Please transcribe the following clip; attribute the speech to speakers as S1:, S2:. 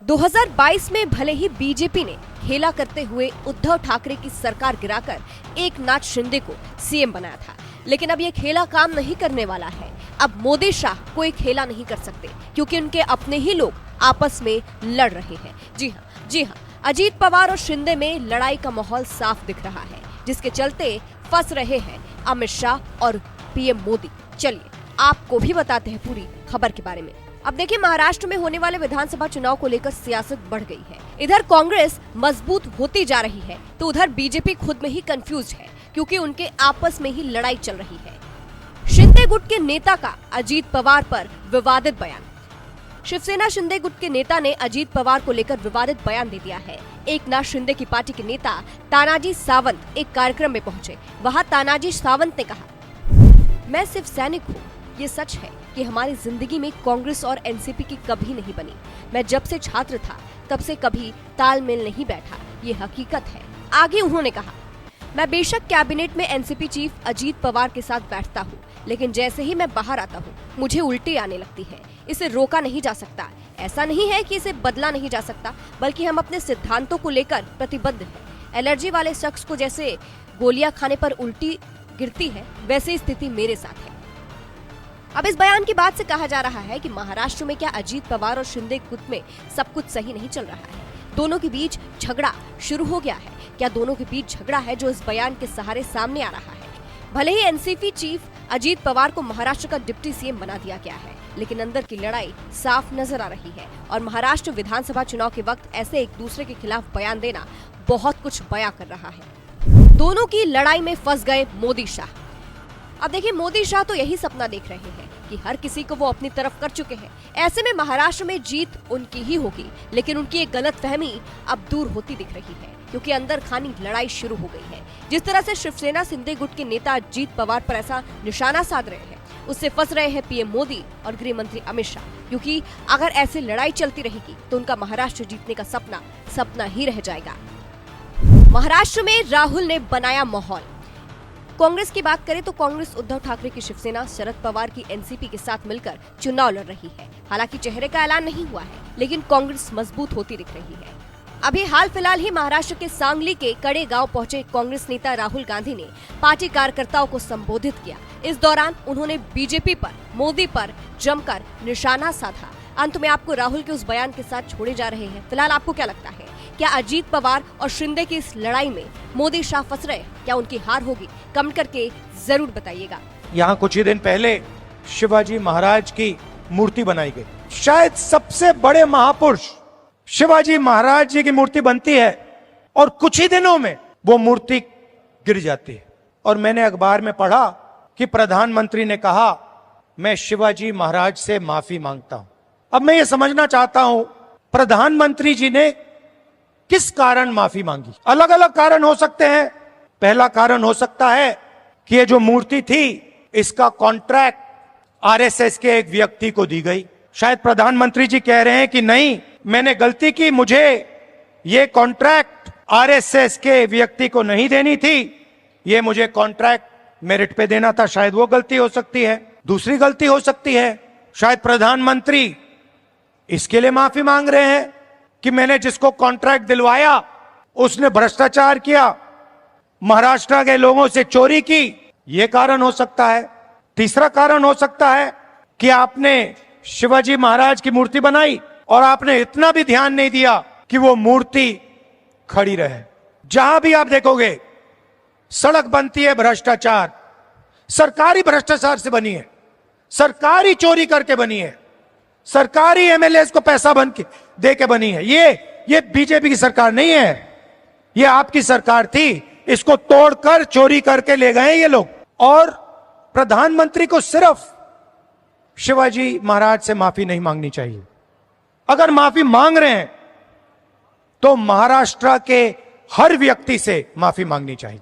S1: 2022 में भले ही बीजेपी ने खेला करते हुए उद्धव ठाकरे की सरकार गिराकर एकनाथ शिंदे को सीएम बनाया था, लेकिन अब ये खेला काम नहीं करने वाला है। अब मोदी शाह कोई खेला नहीं कर सकते क्योंकि उनके अपने ही लोग आपस में लड़ रहे हैं। जी हाँ, अजीत पवार और शिंदे में लड़ाई का माहौल साफ दिख रहा है, जिसके चलते फंस रहे हैं अमित शाह और पीएम मोदी। चलिए आपको भी बताते हैं पूरी खबर के बारे में। अब देखिए, महाराष्ट्र में होने वाले विधानसभा चुनाव को लेकर सियासत बढ़ गई है। इधर कांग्रेस मजबूत होती जा रही है तो उधर बीजेपी खुद में ही कंफ्यूज है क्योंकि उनके आपस में ही लड़ाई चल रही है। शिंदे गुट के नेता का अजीत पवार पर विवादित बयान। शिवसेना शिंदे गुट के नेता ने अजीत पवार को लेकर विवादित बयान दे दिया है। एकनाथ शिंदे की पार्टी के नेता तानाजी सावंत एक कार्यक्रम में पहुंचे। वहां तानाजी सावंत ने कहा, मैं सिर्फ सैनिक हूँ। ये सच है कि हमारी जिंदगी में कांग्रेस और एनसीपी की कभी नहीं बनी। मैं जब से छात्र था तब से कभी तालमेल नहीं बैठा, ये हकीकत है। आगे उन्होंने कहा, मैं बेशक कैबिनेट में एनसीपी चीफ अजीत पवार के साथ बैठता हूँ, लेकिन जैसे ही मैं बाहर आता हूँ मुझे उल्टी आने लगती है। इसे रोका नहीं जा सकता। ऐसा नहीं है कि इसे बदला नहीं जा सकता, बल्कि हम अपने सिद्धांतों को लेकर प्रतिबद्ध हैं। एलर्जी वाले शख्स को जैसे गोलियां खाने पर उल्टी गिरती है, वैसे स्थिति मेरे साथ है। अब इस बयान की बात से कहा जा रहा है कि महाराष्ट्र में क्या अजीत पवार और शिंदे गुट में सब कुछ सही नहीं चल रहा है? दोनों के बीच झगड़ा शुरू हो गया है। क्या दोनों के बीच झगड़ा है जो इस बयान के सहारे सामने आ रहा है? भले ही एनसीपी चीफ अजीत पवार को महाराष्ट्र का डिप्टी सीएम बना दिया गया है, लेकिन अंदर की लड़ाई साफ नजर आ रही है और महाराष्ट्र विधानसभा चुनाव के वक्त ऐसे एक दूसरे के खिलाफ बयान देना बहुत कुछ बयां कर रहा है। दोनों की लड़ाई में फंस गए मोदी शाह। अब देखिए, मोदी शाह तो यही सपना देख रहे हैं कि हर किसी को वो अपनी तरफ कर चुके हैं। ऐसे में महाराष्ट्र में जीत उनकी ही होगी, लेकिन उनकी एक गलतफहमी अब दूर होती दिख रही है क्योंकि अंदर खानी लड़ाई शुरू हो गई है। जिस तरह से शिवसेना शिंदे गुट के नेता अजीत पवार पर ऐसा निशाना साध रहे हैं, उससे फंस रहे हैं पीएम मोदी और गृह मंत्री अमित शाह, क्योंकि अगर ऐसी लड़ाई चलती रहेगी तो उनका महाराष्ट्र जीतने का सपना ही रह जाएगा। महाराष्ट्र में राहुल ने बनाया माहौल। कांग्रेस की बात करें तो कांग्रेस उद्धव ठाकरे की शिवसेना शरद पवार की एनसीपी के साथ मिलकर चुनाव लड़ रही है। हालांकि चेहरे का ऐलान नहीं हुआ है, लेकिन कांग्रेस मजबूत होती दिख रही है। अभी हाल फिलहाल ही महाराष्ट्र के सांगली के कड़े गांव पहुंचे कांग्रेस नेता राहुल गांधी ने पार्टी कार्यकर्ताओं को संबोधित किया। इस दौरान उन्होंने बीजेपी पर, मोदी पर जमकर निशाना साधा। अंत में आपको राहुल के उस बयान के साथ छोड़े जा रहे हैं। फिलहाल आपको क्या लगता है? क्या अजीत पवार और शिंदे की इस लड़ाई में मोदी शाह फंस रहे? क्या उनकी हार होगी? कमेंट करके जरूर बताइएगा।
S2: यहाँ कुछ ही दिन पहले शिवाजी महाराज की मूर्ति बनाई गई। शायद सबसे बड़े महापुरुष शिवाजी महाराज जी की मूर्ति बनती है और कुछ ही दिनों में वो मूर्ति गिर जाती है। और मैंने अखबार में पढ़ा कि प्रधानमंत्री ने कहा, मैं शिवाजी महाराज से माफी मांगता हूं। अब मैं ये समझना चाहता हूं, प्रधानमंत्री जी ने किस कारण माफी मांगी? अलग अलग कारण हो सकते हैं। पहला कारण हो सकता है कि ये जो मूर्ति थी, इसका कॉन्ट्रैक्ट आरएसएस के एक व्यक्ति को दी गई। शायद प्रधानमंत्री जी कह रहे हैं कि नहीं, मैंने गलती की, मुझे ये कॉन्ट्रैक्ट आरएसएस के व्यक्ति को नहीं देनी थी, ये मुझे कॉन्ट्रैक्ट मेरिट पे देना था। शायद वो गलती हो सकती है। दूसरी गलती हो सकती है, शायद प्रधानमंत्री इसके लिए माफी मांग रहे हैं कि मैंने जिसको कॉन्ट्रैक्ट दिलवाया उसने भ्रष्टाचार किया, महाराष्ट्र के लोगों से चोरी की। यह कारण हो सकता है। तीसरा कारण हो सकता है कि आपने शिवाजी महाराज की मूर्ति बनाई और आपने इतना भी ध्यान नहीं दिया कि वो मूर्ति खड़ी रहे। जहां भी आप देखोगे सड़क बनती है, भ्रष्टाचार, सरकारी भ्रष्टाचार से बनी है, सरकारी चोरी करके बनी है, सरकारी एमएलए को पैसा बन के दे के बनी है। ये बीजेपी की सरकार नहीं है, ये आपकी सरकार थी। इसको तोड़कर चोरी करके ले गए ये लोग। और प्रधानमंत्री को सिर्फ शिवाजी महाराज से माफी नहीं मांगनी चाहिए। अगर माफी मांग रहे हैं तो महाराष्ट्र के हर व्यक्ति से माफी मांगनी चाहिए।